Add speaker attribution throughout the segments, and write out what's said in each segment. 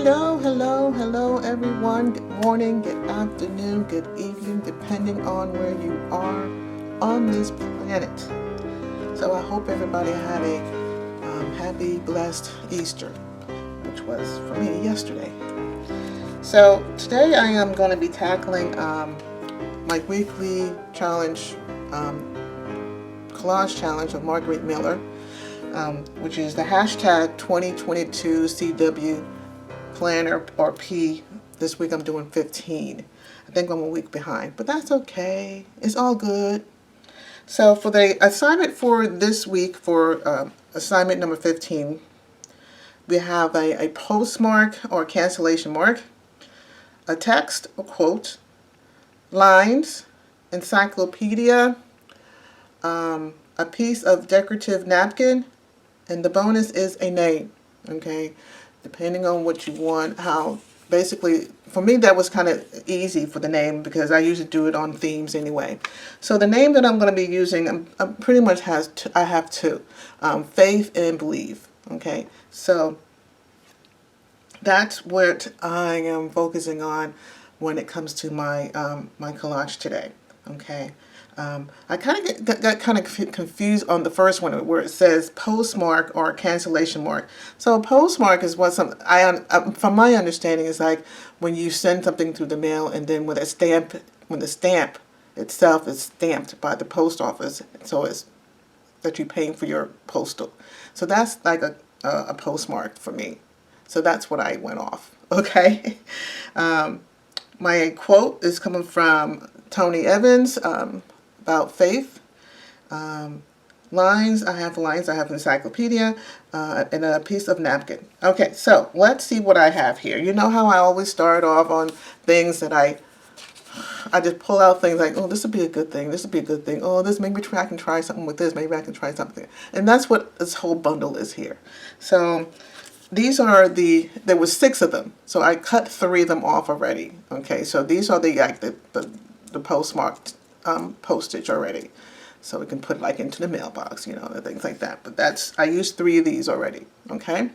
Speaker 1: Hello, everyone. Good morning, good afternoon, good evening, depending on where you are on this planet. So I hope everybody had a happy, blessed Easter, which was for me yesterday. So today I am going to be tackling my weekly challenge, collage challenge of Marguerite Miller, which is the hashtag 2022 CW planner or P. This week I'm doing 15. I think I'm a week behind, but that's okay. It's all good. So for the assignment for this week, for assignment number 15, we have a postmark or cancellation mark, a text or quote, lines, encyclopedia, a piece of decorative napkin, and the bonus is a name. Okay, depending on what you want, how basically for me that was kind of easy for the name because I usually do it on themes anyway. So the name that I'm going to be using, I pretty much I have two, faith and believe. Okay, so that's what I am focusing on when it comes to my my collage today. Okay. I kind of got kind of confused on the first one where it says postmark or cancellation mark. So a postmark is what from my understanding, is like when you send something through the mail and then when the stamp itself is stamped by the post office, so it's that you're paying for your postal. So that's like a postmark for me. So that's what I went off. Okay. My quote is coming from Tony Evans. About faith. Lines, I have encyclopedia, and a piece of napkin. Okay, so let's see what I have here. You know how I always start off on things that I just pull out things like, oh, this would be a good thing, this would be a good thing, oh, this, maybe I can try something with this, maybe I can try something. And that's what this whole bundle is here. So these are there was 6 of them, so I cut 3 of them off already. Okay, so these are the postmarked postage already, so we can put like into the mailbox, and things like that. But I used 3 of these already. Okay,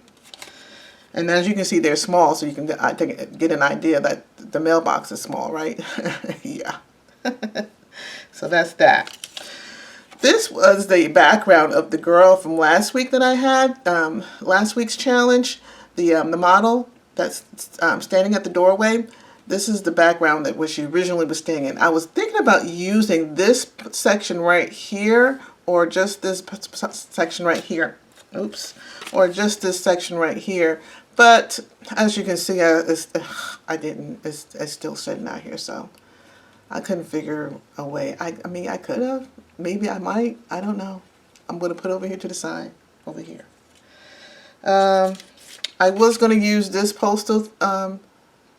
Speaker 1: and as you can see, they're small, so you can get an idea that the mailbox is small, right? Yeah. So that's that. This was the background of the girl from last week that I had, last week's challenge, the model that's standing at the doorway. This is the background that she originally was staying in. I was thinking about using this section right here, or just this section right here. Oops. Or just this section right here. But as you can see, I didn't. It's still sitting out here, so I couldn't figure a way. I mean, I could have. Maybe I might. I don't know. I'm going to put it over here to the side. Over here. I was going to use this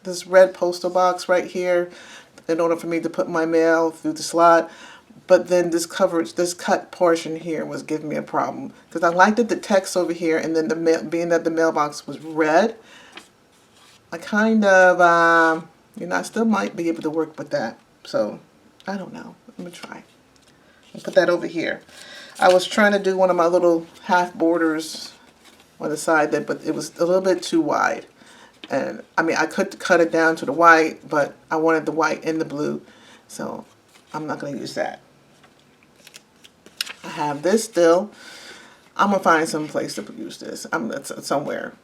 Speaker 1: this red postal box right here in order for me to put my mail through the slot, but then this cut portion here was giving me a problem because I liked the text over here, and then being that the mailbox was red, I kind of I still might be able to work with that. So I don't know. Let me try and put that over here. I was trying to do one of my little half borders on the side there, but it was a little bit too wide. And I mean, I could cut it down to the white, but I wanted the white and the blue, so I'm not going to use that. I have this still. I'm going to find some place to use this. It's somewhere.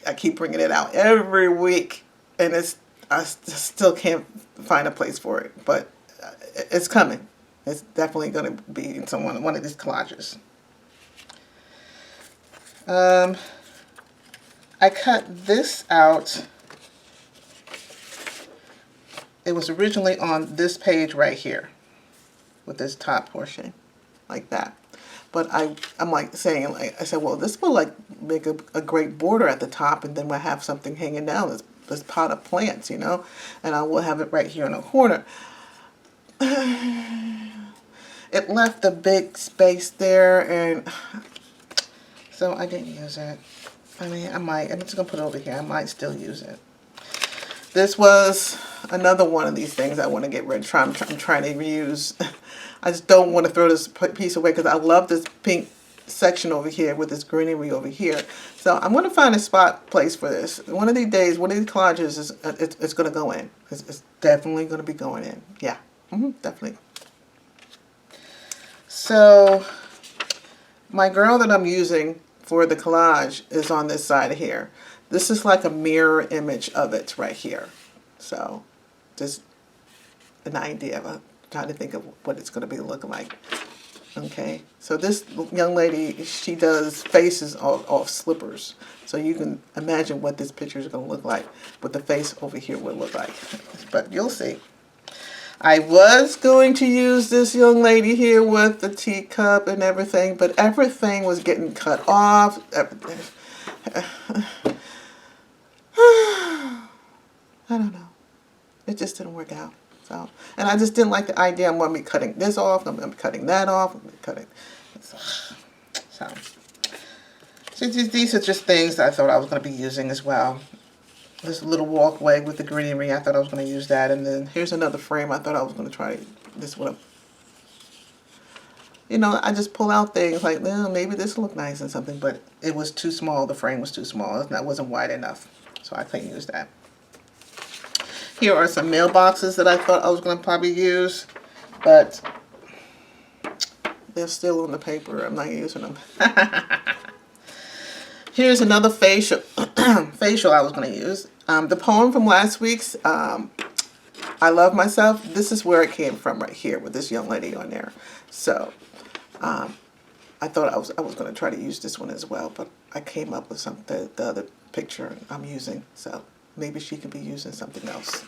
Speaker 1: I keep bringing it out every week, and I still can't find a place for it, but it's coming. It's definitely going to be in one of these collages. I cut this out. It was originally on this page right here with this top portion like that. But I'm like saying, like, I said, well, this will like make a great border at the top, and then we'll have something hanging down, this pot of plants, and I will have it right here in the corner. It left a big space there, and so I didn't use it. I mean, I'm just going to put it over here. I might still use it. This was another one of these things I want to get rid of. I'm trying to reuse. I just don't want to throw this piece away because I love this pink section over here with this greenery over here. So I'm going to find a spot place for this. One of these days, one of these collages is it's going to go in. It's definitely going to be going in. Yeah, definitely. So my girl that I'm using for the collage is on this side here. This is like a mirror image of it right here. So just an idea of trying to think of what it's going to be looking like. Okay, so this young lady, she does faces off slippers. So you can imagine what this picture is going to look like, what the face over here would look like. But you'll see. I was going to use this young lady here with the teacup and everything, but everything was getting cut off. I don't know. It just didn't work out. So, and I just didn't like the idea. I'm going to be cutting this off. I'm going to be cutting that off. I'm going to be cutting. So these are just things that I thought I was going to be using as well. This little walkway with the greenery, I thought I was going to use that. And then here's another frame. I thought I was going to try this one. You know, I just pull out things like, well, maybe this will look nice and something, but it was too small. The frame was too small. It wasn't wide enough. So I couldn't use that. Here are some mailboxes that I thought I was going to probably use, but they're still on the paper. I'm not using them. Here's another facial I was going to use. The poem from last week's, I Love Myself. This is where it came from right here with this young lady on there. So I thought I was going to try to use this one as well, but I came up with the other picture I'm using. So maybe she could be using something else.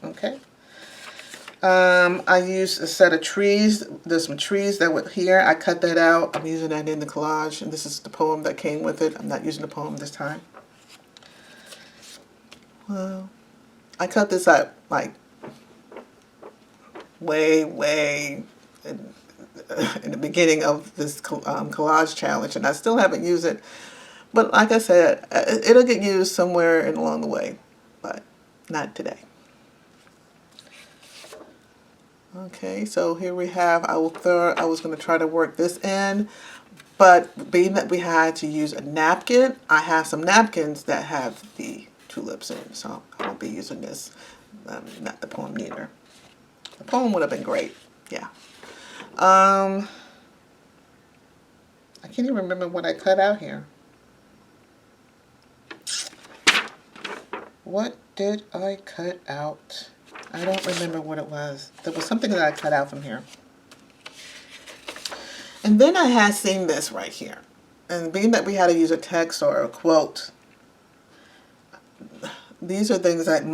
Speaker 1: Okay. I used a set of trees. There's some trees that were here. I cut that out. I'm using that in the collage, and this is the poem that came with it. I'm not using the poem this time. Well, I cut this out like way in the beginning of this collage challenge, and I still haven't used it. But like I said, it'll get used somewhere along the way, but not today. Okay, so here we have, I was going to try to work this in, but being that we had to use a napkin, I have some napkins that have the tulips in, so I won't be using this, not the poem neither. The poem would have been great, yeah. I can't even remember what I cut out here. What did I cut out? I don't remember what it was. There was something that I cut out from here. And then I had seen this right here. And being that we had to use a text or a quote, these are things that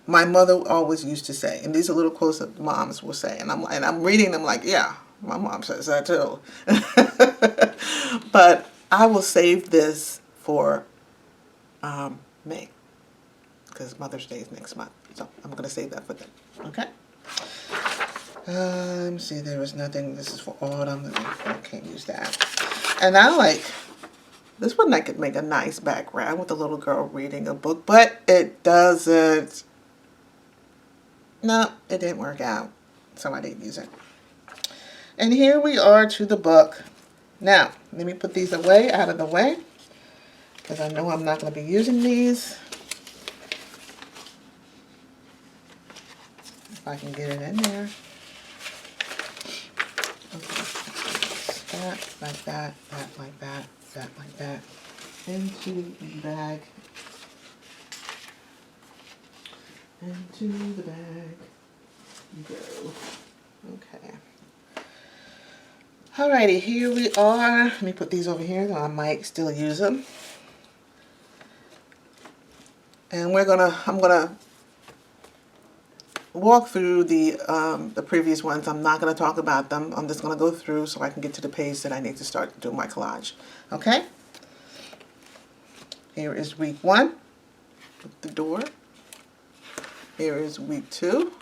Speaker 1: my mother always used to say. And these are little quotes that moms will say. And I'm reading them like, yeah, my mom says that too. But I will save this for May, because Mother's Day is next month. So I'm going to save that for them. Okay? Let me see. There was nothing. This is for autumn. I can't use that. And I like this one. I could make a nice background with a little girl reading a book, but it doesn't. No, it didn't work out. So I didn't use it. And here we are to the book. Now, let me put these away, out of the way, because I know I'm not going to be using these. If I can get it in there. Okay. That, like that, that, like that, that, like that. Into the bag. Into the bag. Go. Okay. Alrighty, here we are. Let me put these over here, though I might still use them. And I'm gonna walk through the previous ones. I'm not gonna talk about them. I'm just gonna go through so I can get to the page that I need to start doing my collage. Okay? Here is week 1 with the door. Here is week 2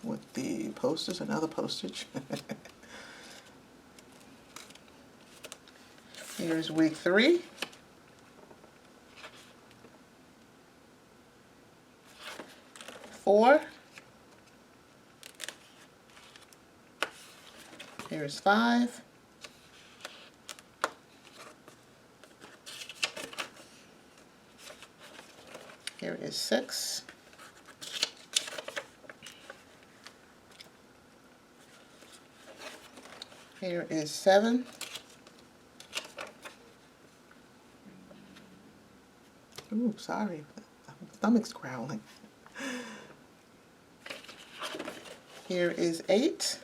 Speaker 1: with the posters, another postage. Here's week 3. Four. Here is 5. Here is 6. Here is 7. Ooh, sorry. My stomach's growling. Here is 8.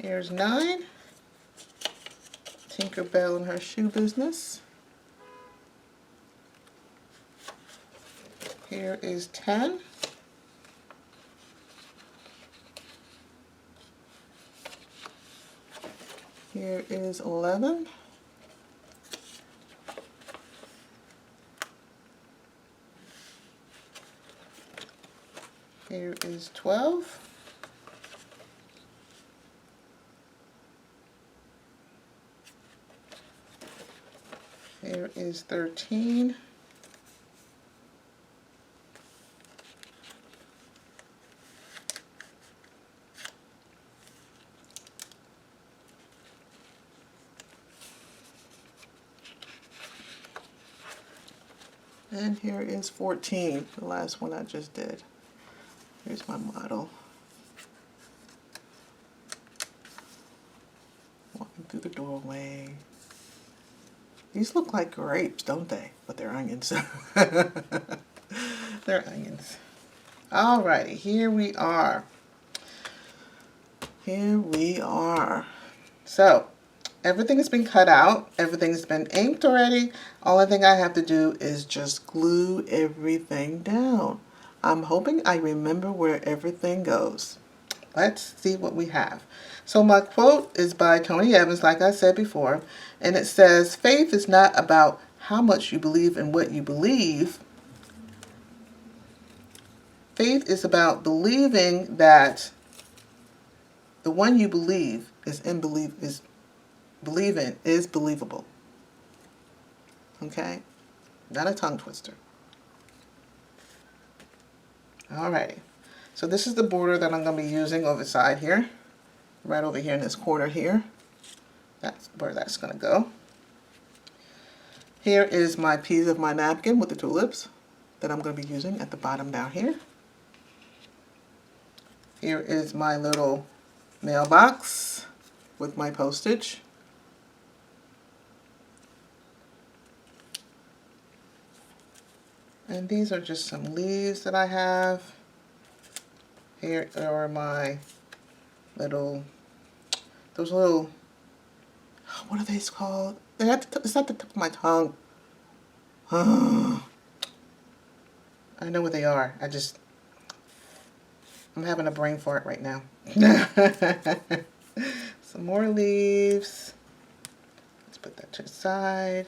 Speaker 1: Here's 9. Tinkerbell and her shoe business. Here is 10. Here is 11. Here is 12. Here is 13. And here is 14, the last one I just did. Here's my model. Walking through the doorway. These look like grapes, don't they? But they're onions. They're onions. Alrighty, here we are. Here we are. So, everything has been cut out. Everything's been inked already. Only thing I have to do is just glue everything down. I'm hoping I remember where everything goes. Let's see what we have. So my quote is by Tony Evans, like I said before, and it says, "Faith is not about how much you believe in what you believe. Faith is about believing that the one you believe believe in is believable." Okay? Not a tongue twister. Alrighty. So this is the border that I'm going to be using over the side here. Right over here in this corner here. That's where that's going to go. Here is my piece of my napkin with the tulips that I'm going to be using at the bottom down here. Here is my little mailbox with my postage. And these are just some leaves that I have. Here are my little, those little, what are these called? They're at the it's at the tip of my tongue. I know what they are. I'm having a brain fart right now. Some more leaves. Let's put that to the side.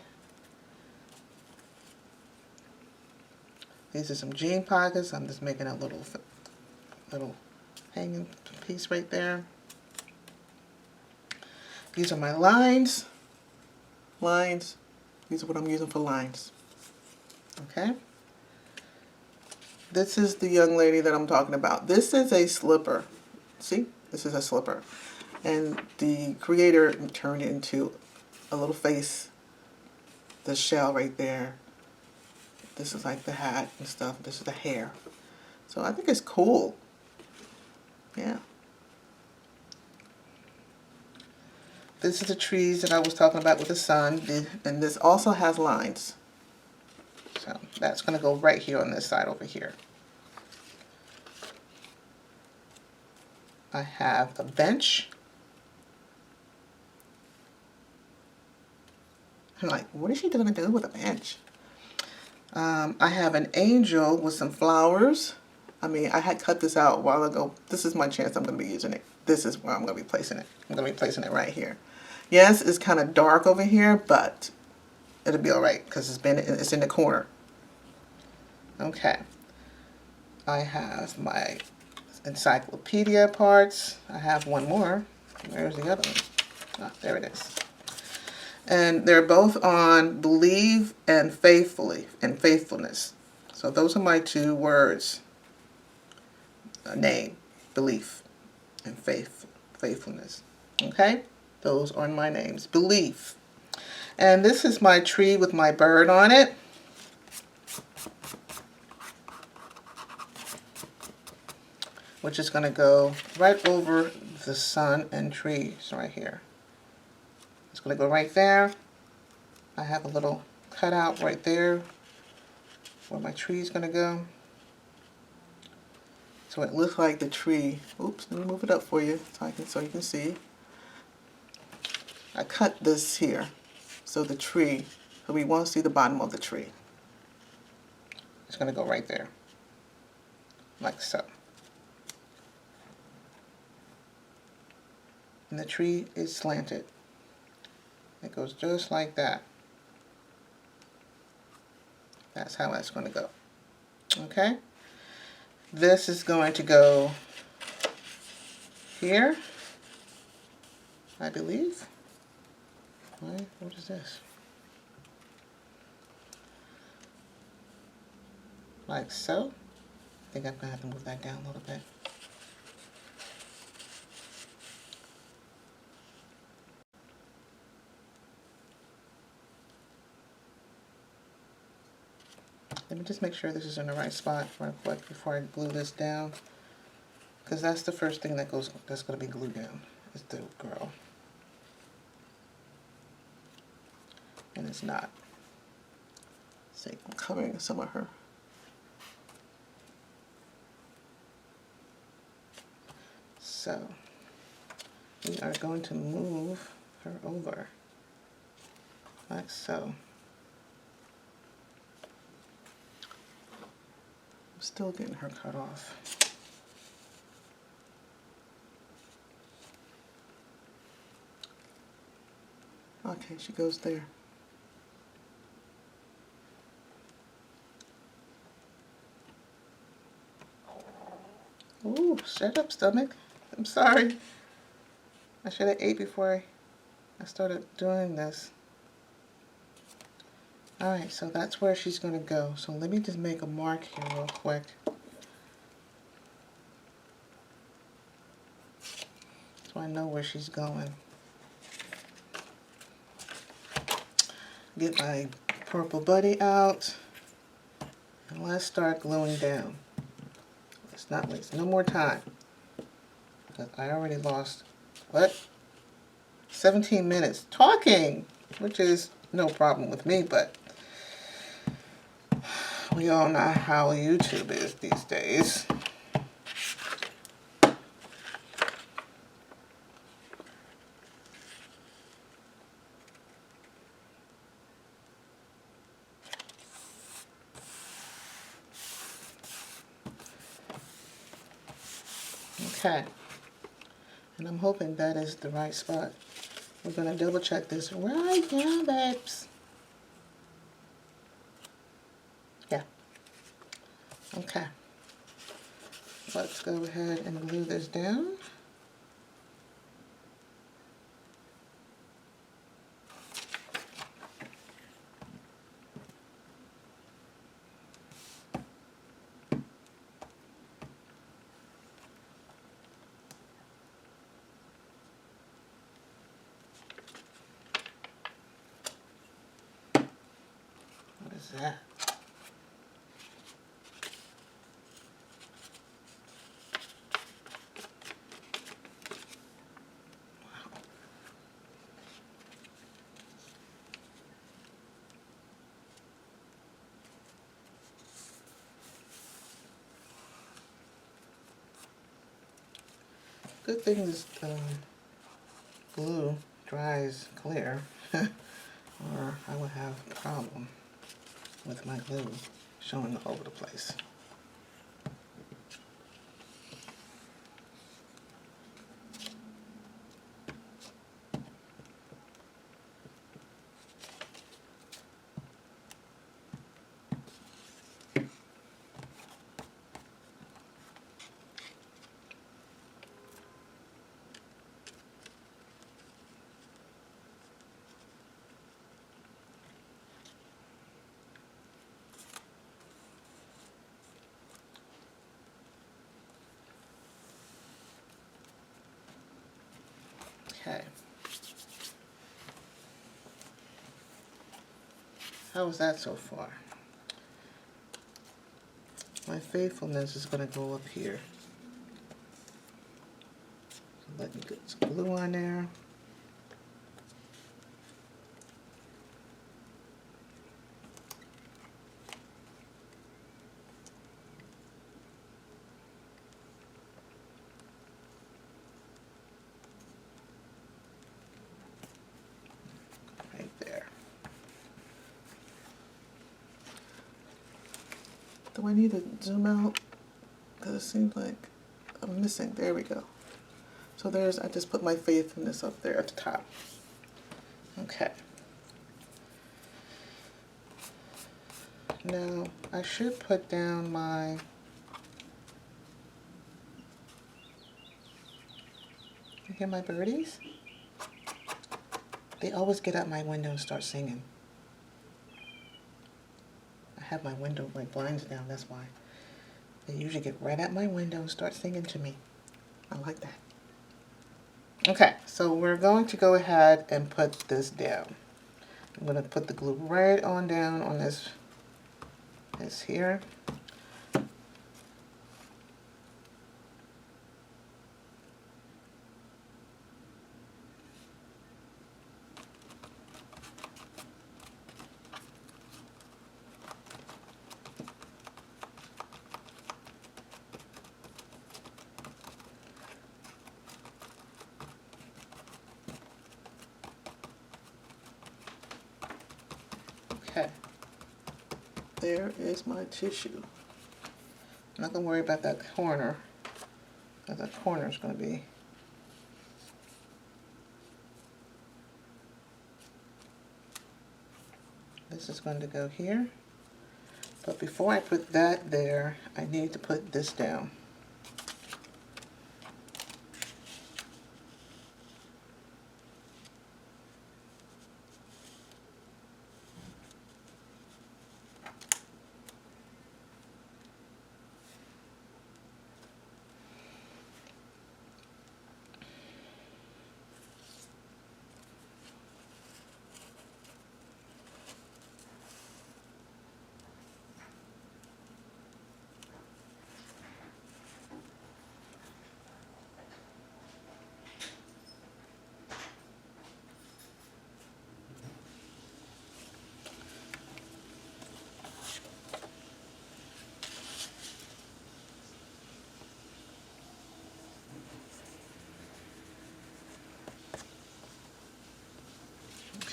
Speaker 1: These are some jean pockets. I'm just making a little hanging piece right there. These are my lines. Lines. These are what I'm using for lines. Okay. This is the young lady that I'm talking about. This is a slipper. See? This is a slipper. And the creator turned it into a little face. The shell right there. This is like the hat and stuff. This is the hair. So I think it's cool. Yeah. This is the trees that I was talking about with the sun. And this also has lines. So that's going to go right here on this side over here. I have a bench. I'm like, what is she going to do with a bench? I have an angel with some flowers. I mean, I had cut this out a while ago. This is my chance I'm going to be using it. This is where I'm going to be placing it. I'm going to be placing it right here. Yes, it's kind of dark over here, but it'll be all right because it's in the corner. Okay. I have my encyclopedia parts. I have one more. Where's the other one? Ah, there it is. And they're both on believe and faithfully and faithfulness. So those are my two words. name, belief, and faithfulness. Okay? Those are my names. Belief. And this is my tree with my bird on it. Which is going to go right over the sun and trees right here. It's going to go right there. I have a little cutout right there where my tree is going to go. So it looks like the tree. Oops, let me move it up for you so you can see. I cut this here so the tree, so we won't see the bottom of the tree. It's going to go right there, like so. And the tree is slanted. It goes just like that. That's how that's going to go. Okay? This is going to go here, I believe. What is this? Like so. I think I'm going to have to move that down a little bit. Let me just make sure this is in the right spot real quick before I glue this down. Because that's the first thing that's going to be glued down, is the girl. And it's not. See, I'm covering some of her. So, we are going to move her over, like so. I'm still getting her cut off. Okay, she goes there. Ooh, shut up, stomach. I'm sorry. I should have ate before I started doing this. Alright, so that's where she's going to go. So let me just make a mark here real quick. So I know where she's going. Get my purple buddy out. And let's start gluing down. Let's not waste no more time. Because I already lost, what? 17 minutes talking, which is no problem with me, but we all know how YouTube is these days. Okay, and I'm hoping that is the right spot. We're going to double check this right now, babes. Yeah. Okay. Let's go ahead and glue this down. What is that? Good thing this glue dries clear, or I would have a problem with my glue showing all over the place. Okay. How was that so far? My faithfulness is going to go up here. So let me get some glue on there. Right there. Do I need to zoom out? Because it seems like I'm missing. There we go. So there's, I just put my faithfulness up there at the top. Okay. Now, I should put down my, you hear my birdies? They always get out my window and start singing. I have my window, my blinds down, that's why. They usually get right at my window and start singing to me. I like that. Okay, so we're going to go ahead and put this down. I'm going to put the glue right on down on this here. Okay, there is my tissue. I'm not going to worry about that corner, because that corner is going to be, this is going to go here. But before I put that there, I need to put this down.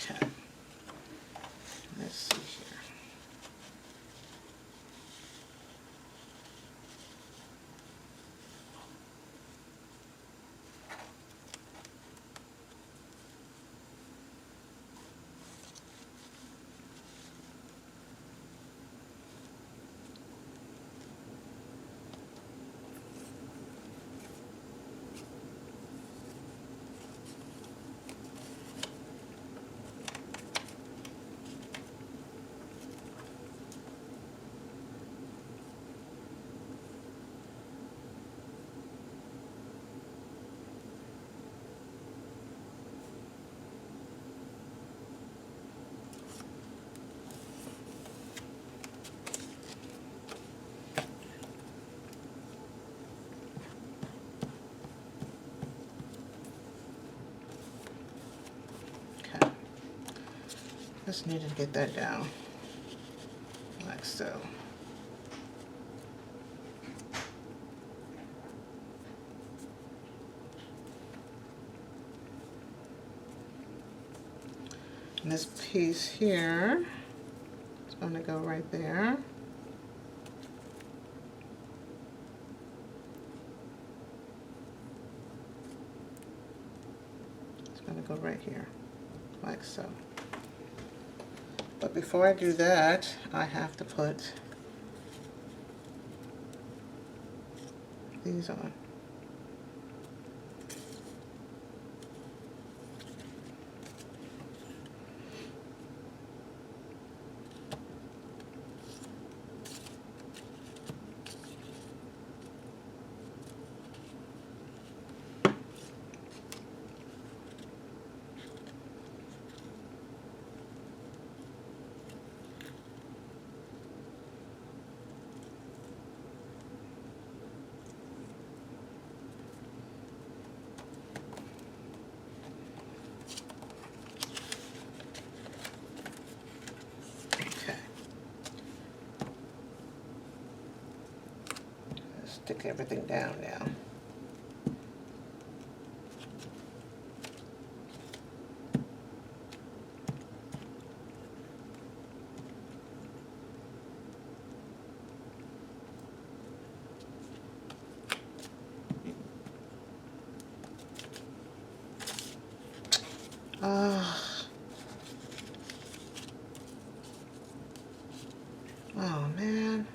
Speaker 1: Okay, let's see here. Okay, just needed to get that down, like so. And this piece here is going to go right there. It's going to go right here, like so. But before I do that, I have to put these on. Stick everything down now. Oh man,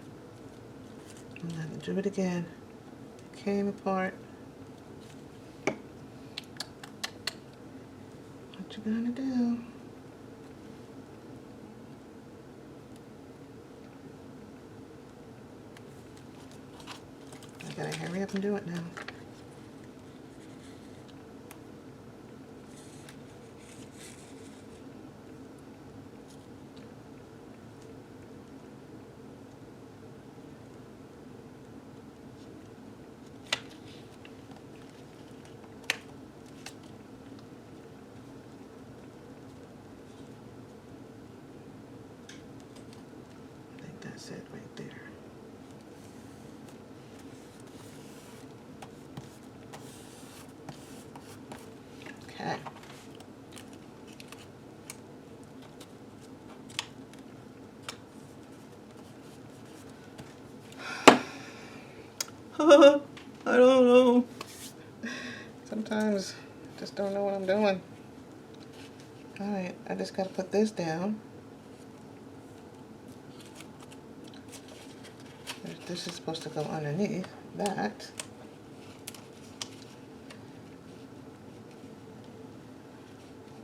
Speaker 1: I'm gonna have to do it again. It came apart. What you gonna do? I gotta hurry up and do it now. I think that's it right there. Okay. I don't know. Sometimes I just don't know what I'm doing. Alright, I just gotta put this down. This is supposed to go underneath that.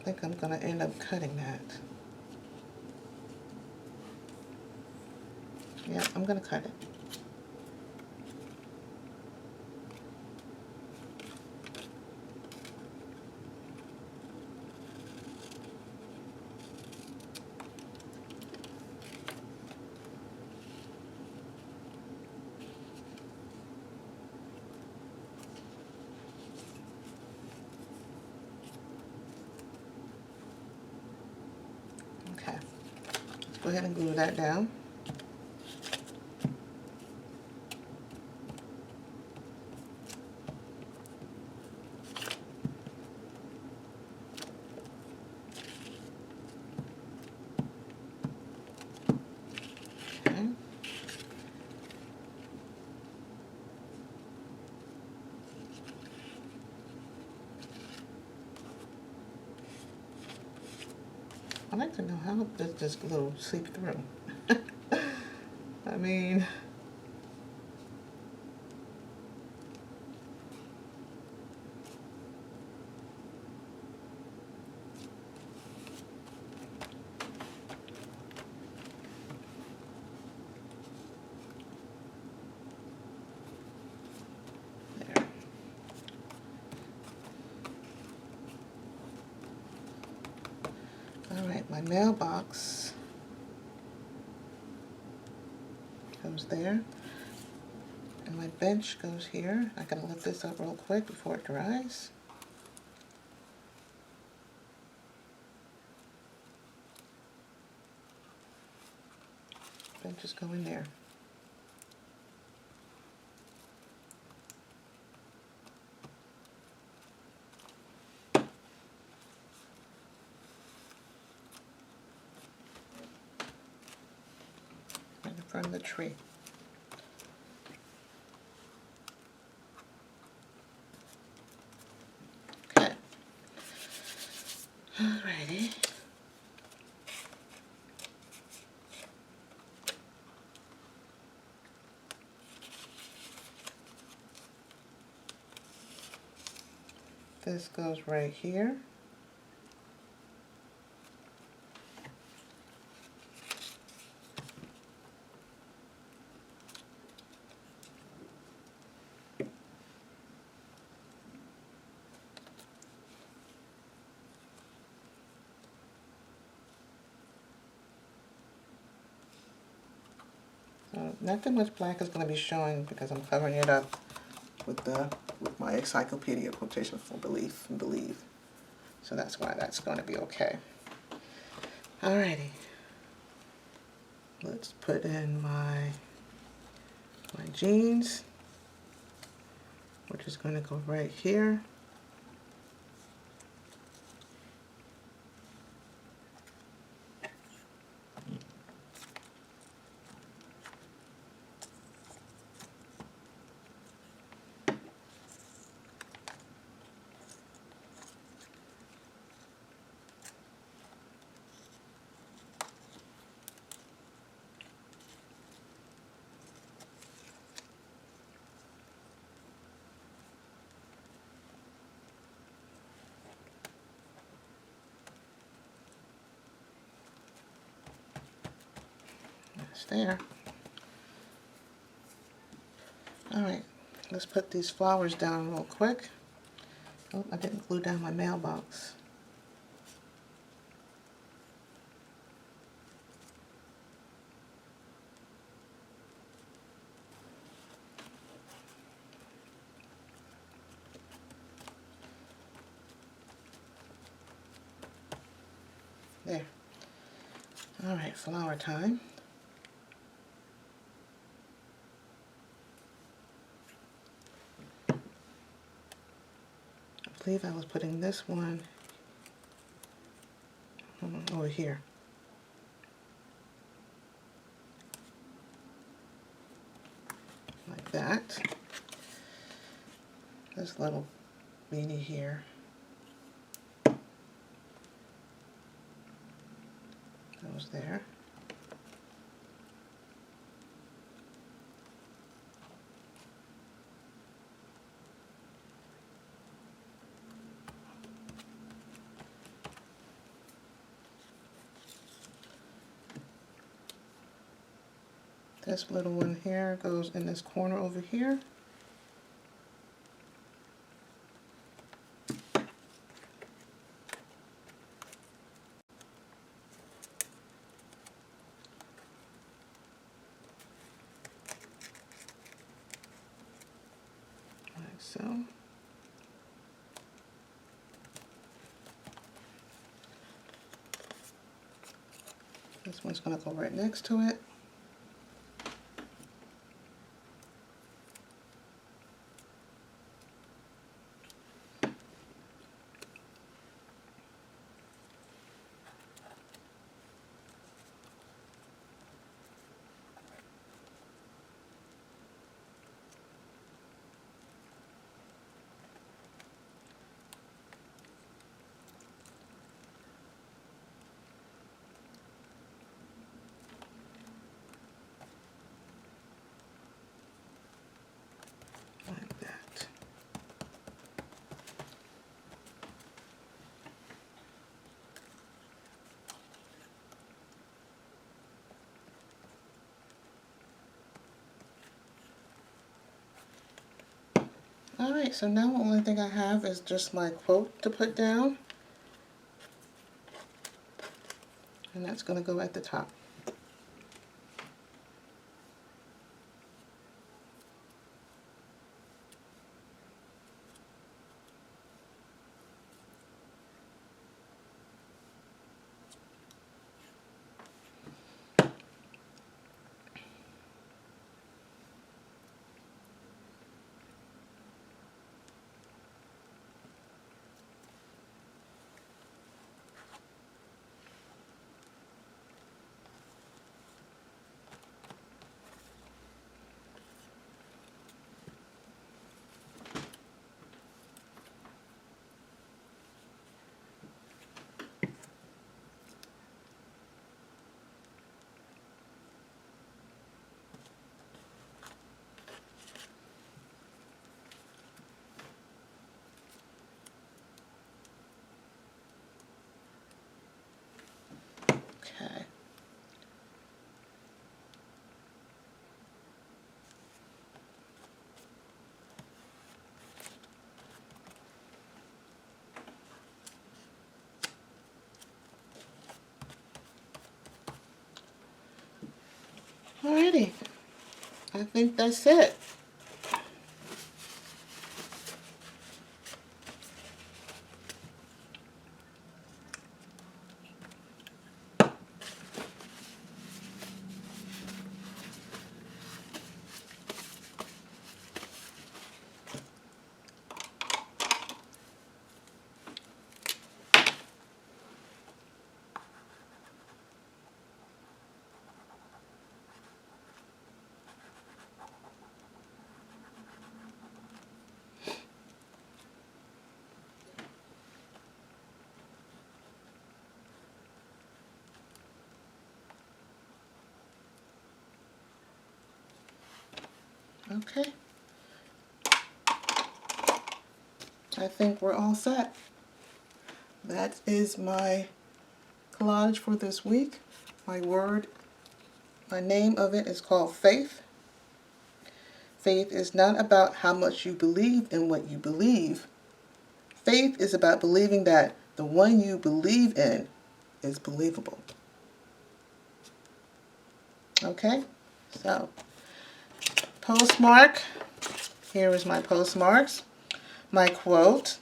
Speaker 1: I think I'm gonna end up cutting that. Yeah, I'm gonna cut it. Okay, let's go ahead and glue that down. Okay. I'd like to know how does this glue seep through? I mean, there. All right, my mailbox goes there. And my bench goes here. I gotta lift this up real quick before it dries. Benches go in there. Right in front of the tree. Okay. Alrighty. This goes right here. So nothing much black is going to be showing because I'm covering it up with my encyclopedia quotation for belief and believe. So that's why that's going to be okay. Alrighty. Let's put in my jeans. which is going to go right here. That's there. Alright, let's put these flowers down real quick. Oh, I didn't glue down my mailbox. There. Alright, flower time. I believe I was putting this one over here. Like that. This little beanie here. Goes there. This little one here goes in this corner over here. Like so. This one's going to go right next to it. Like that. Alright, so now the only thing I have is just my quote to put down. And that's going to go at the top. Okay. Alrighty. I think that's it. Okay. I think we're all set. That is my collage for this week. My name of it is called Faith. Faith is not about how much you believe in what you believe. Faith is about believing that the one you believe in is believable. Okay, so postmark. Here is my postmarks, my quote,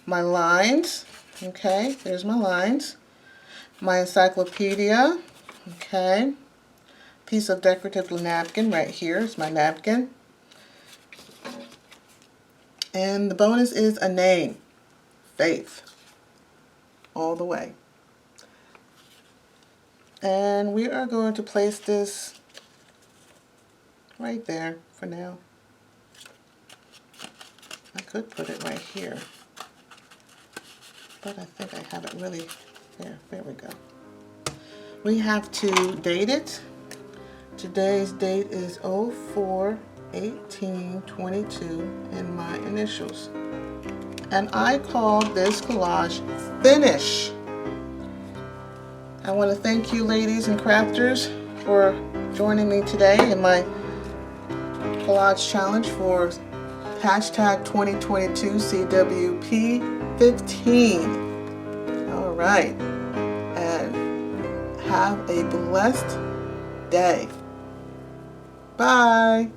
Speaker 1: my lines. Okay, there's my lines. My encyclopedia. Okay, piece of decorative napkin right here is my napkin. And the bonus is a name, Faith, all the way. And we are going to place this right there for now. I could put it right here, but I think I have it really there. There we go. We have to date it. Today's date is 04/18/22 and my initials. And I call this collage Finish. I want to thank you ladies and crafters for joining me today in my collage challenge for hashtag 2022 CWP15. All right. And have a blessed day. Bye.